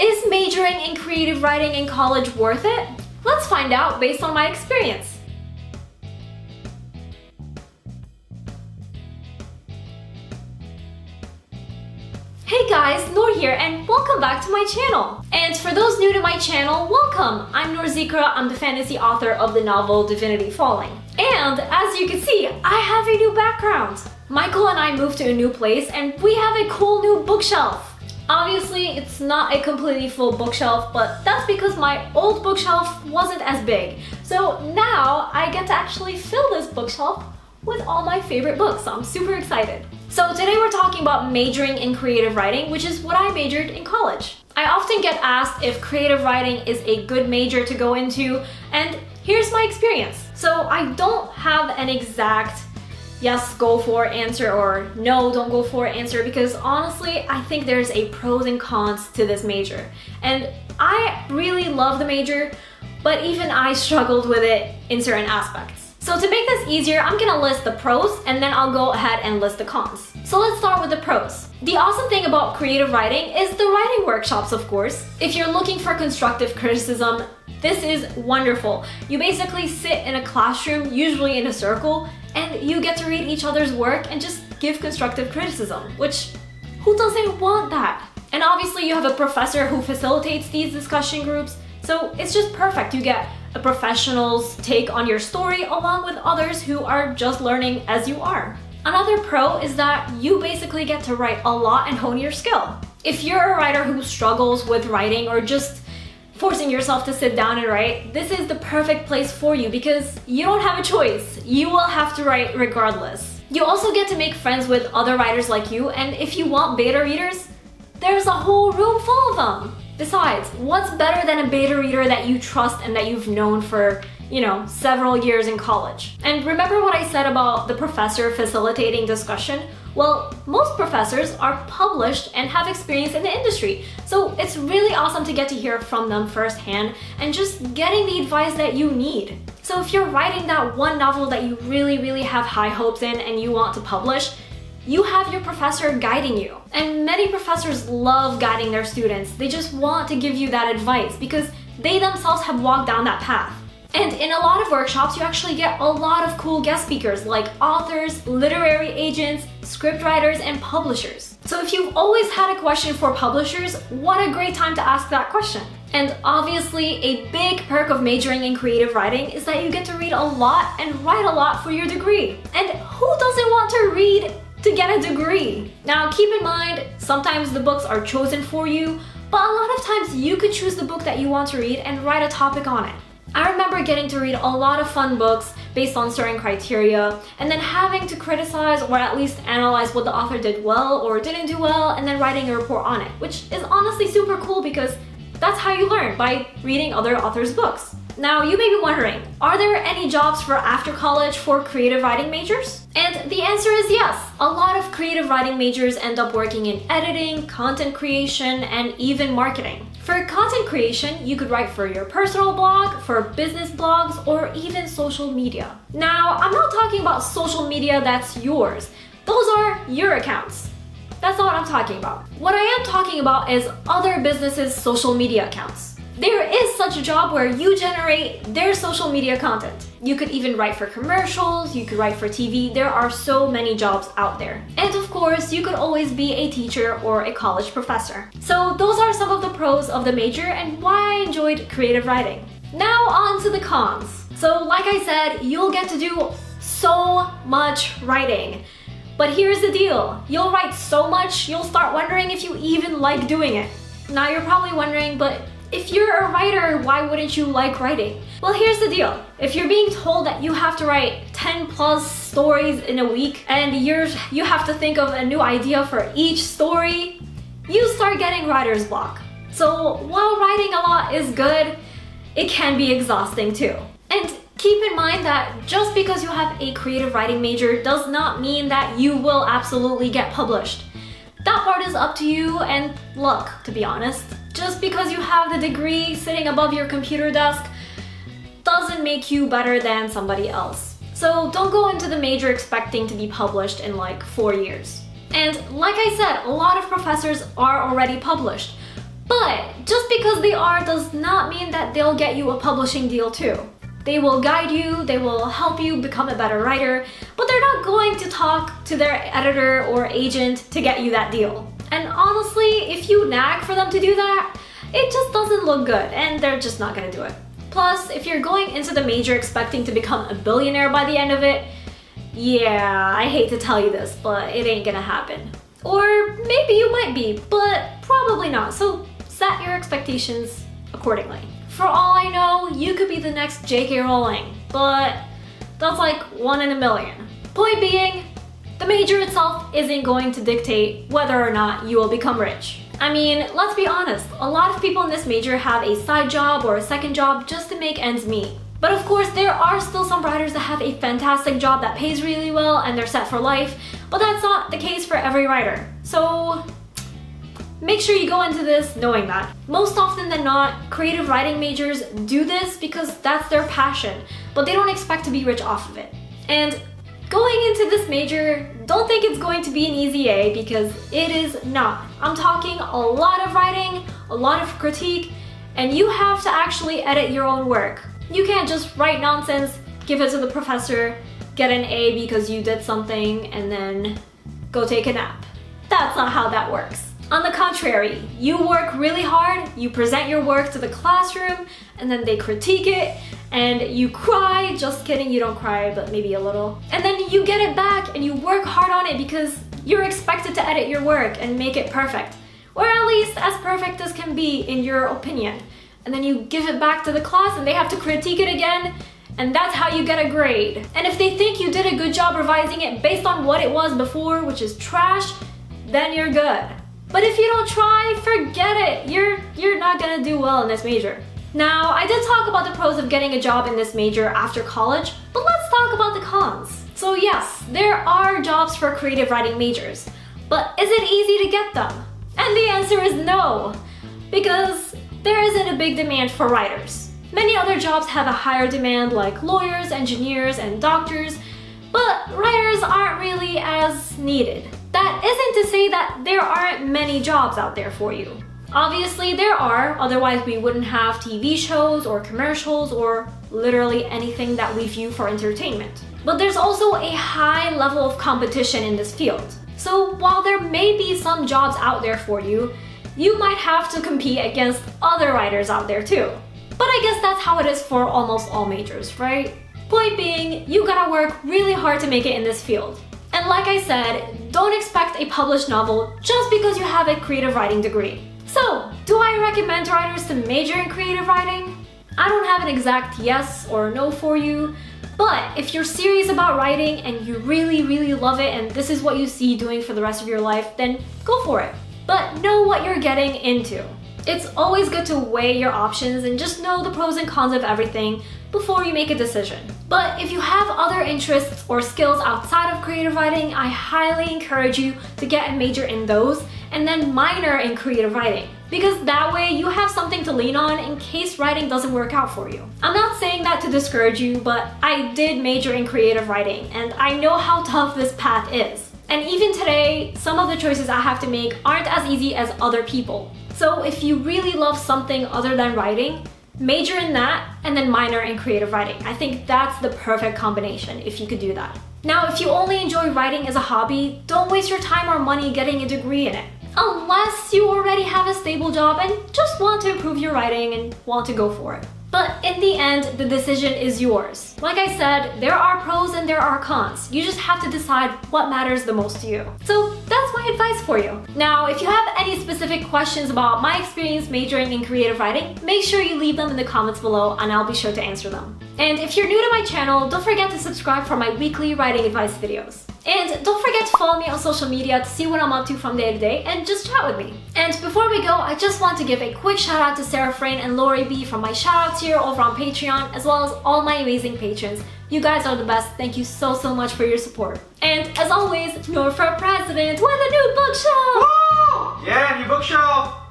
Is majoring in creative writing in college worth it? Let's find out based on my experience. Hey guys, Nour here and welcome back to my channel. And for those new to my channel, welcome! I'm Nour Zikra, I'm the fantasy author of the novel Divinity Falling. And as you can see, I have a new background. Michael and I moved to a new place and we have a cool new bookshelf. Obviously, it's not a completely full bookshelf, but that's because my old bookshelf wasn't as big. So now I get to actually fill this bookshelf with all my favorite books, so I'm super excited. So today we're talking about majoring in creative writing, which is what I majored in college. I often get asked if creative writing is a good major to go into, and here's my experience. So I don't have an exact yes, go for answer or no, don't go for answer, because honestly, I think there's a pros and cons to this major. And I really love the major, but even I struggled with it in certain aspects. So to make this easier, I'm gonna list the pros and then I'll go ahead and list the cons. So let's start with the pros. The awesome thing about creative writing is the writing workshops, of course. If you're looking for constructive criticism, this is wonderful. You basically sit in a classroom, usually in a circle, and you get to read each other's work and just give constructive criticism, which who doesn't want that? And obviously you have a professor who facilitates these discussion groups, so it's just perfect. You get a professional's take on your story along with others who are just learning as you are. Another pro is that you basically get to write a lot and hone your skill. If you're a writer who struggles with writing or just forcing yourself to sit down and write, this is the perfect place for you because you don't have a choice. You will have to write regardless. You also get to make friends with other writers like you, and if you want beta readers, there's a whole room full of them. Besides, what's better than a beta reader that you trust and that you've known for, several years in college? And remember what I said about the professor facilitating discussion? Well, most professors are published and have experience in the industry, so it's really awesome to get to hear from them firsthand and just getting the advice that you need. So if you're writing that one novel that you really have high hopes in and you want to publish, you have your professor guiding you. And many professors love guiding their students. They just want to give you that advice because they themselves have walked down that path. And in a lot of workshops, you actually get a lot of cool guest speakers like authors, literary agents, scriptwriters, and publishers. So if you've always had a question for publishers, what a great time to ask that question. And obviously, a big perk of majoring in creative writing is that you get to read a lot and write a lot for your degree. And who doesn't want to read to get a degree? Now keep in mind, sometimes the books are chosen for you, but a lot of times you could choose the book that you want to read and write a topic on it. I remember getting to read a lot of fun books based on certain criteria and then having to criticize or at least analyze what the author did well or didn't do well and then writing a report on it, which is honestly super cool because that's how you learn, by reading other authors' books. Now, you may be wondering, are there any jobs for after college for creative writing majors? And the answer is yes. A lot of creative writing majors end up working in editing, content creation, and even marketing. For content creation, you could write for your personal blog, for business blogs, or even social media. Now, I'm not talking about social media that's yours. Those are your accounts. That's not what I'm talking about. What I am talking about is other businesses' social media accounts. There is such a job where you generate their social media content. You could even write for commercials, you could write for TV. There are so many jobs out there. And of course, you could always be a teacher or a college professor. So those are some of the pros of the major and why I enjoyed creative writing. Now on to the cons. So like I said, you'll get to do so much writing. But here's the deal. You'll write so much, you'll start wondering if you even like doing it. Now you're probably wondering, but if you're a writer, why wouldn't you like writing? Well, here's the deal. If you're being told that you have to write 10 plus stories in a week and you have to think of a new idea for each story, you start getting writer's block. So while writing a lot is good, it can be exhausting too. And keep in mind that just because you have a creative writing major does not mean that you will absolutely get published. That part is up to you and luck, to be honest. Just because you have the degree sitting above your computer desk doesn't make you better than somebody else. So don't go into the major expecting to be published in like 4 years. And like I said, a lot of professors are already published. But just because they are does not mean that they'll get you a publishing deal too. They will guide you, they will help you become a better writer, but they're not going to talk to their editor or agent to get you that deal. And honestly, if you nag for them to do that, it just doesn't look good and they're just not gonna do it. Plus, if you're going into the major expecting to become a billionaire by the end of it, yeah, I hate to tell you this, but it ain't gonna happen. Or maybe you might be, but probably not, so set your expectations accordingly. For all I know, you could be the next J.K. Rowling, but that's like 1 in a million. Point being, the major itself isn't going to dictate whether or not you will become rich. I mean, let's be honest, a lot of people in this major have a side job or a second job just to make ends meet. But of course, there are still some writers that have a fantastic job that pays really well and they're set for life, but that's not the case for every writer. So make sure you go into this knowing that. Most often than not, creative writing majors do this because that's their passion, but they don't expect to be rich off of it. And going into this major, don't think it's going to be an easy A because it is not. I'm talking a lot of writing, a lot of critique, and you have to actually edit your own work. You can't just write nonsense, give it to the professor, get an A because you did something, and then go take a nap. That's not how that works. On the contrary, you work really hard, you present your work to the classroom, and then they critique it, and you cry. Just kidding, you don't cry, but maybe a little. And then you get it back and you work hard on it because you're expected to edit your work and make it perfect. Or at least as perfect as can be in your opinion. And then you give it back to the class and they have to critique it again, and that's how you get a grade. And if they think you did a good job revising it based on what it was before, which is trash, then you're good. But if you don't try, forget it. You're not gonna do well in this major. Now, I did talk about the pros of getting a job in this major after college, but let's talk about the cons. So yes, there are jobs for creative writing majors, but is it easy to get them? And the answer is no, because there isn't a big demand for writers. Many other jobs have a higher demand like lawyers, engineers, and doctors, but writers aren't really as needed. That isn't to say that there aren't many jobs out there for you. Obviously there are, otherwise we wouldn't have TV shows or commercials or literally anything that we view for entertainment. But there's also a high level of competition in this field. So while there may be some jobs out there for you, you might have to compete against other writers out there too. But I guess that's how it is for almost all majors, right? Point being, you gotta work really hard to make it in this field. And like I said, don't expect a published novel just because you have a creative writing degree. So, do I recommend writers to major in creative writing? I don't have an exact yes or no for you, but if you're serious about writing and you really love it and this is what you see doing for the rest of your life, then go for it. But know what you're getting into. It's always good to weigh your options and just know the pros and cons of everything before you make a decision. But if you have other interests or skills outside of creative writing, I highly encourage you to get a major in those and then minor in creative writing. Because that way you have something to lean on in case writing doesn't work out for you. I'm not saying that to discourage you, but I did major in creative writing and I know how tough this path is. And even today, some of the choices I have to make aren't as easy as other people. So if you really love something other than writing, major in that and then minor in creative writing. I think that's the perfect combination if you could do that. Now, if you only enjoy writing as a hobby, don't waste your time or money getting a degree in it. Unless you already have a stable job and just want to improve your writing and want to go for it. But in the end, the decision is yours. Like I said, there are pros and there are cons. You just have to decide what matters the most to you. So that's my advice for you. Now, if you have any specific questions about my experience majoring in creative writing, make sure you leave them in the comments below and I'll be sure to answer them. And if you're new to my channel, don't forget to subscribe for my weekly writing advice videos. And don't forget to follow me on social media to see what I'm up to from day to day and just chat with me. And before we go, I just want to give a quick shout out to Sarah Frayne and Lori B from my shoutouts here over on Patreon, as well as all my amazing patrons. You guys are the best. Thank you so much for your support. And as always, Nour for president with a new bookshelf! Woo! Yeah, new bookshelf!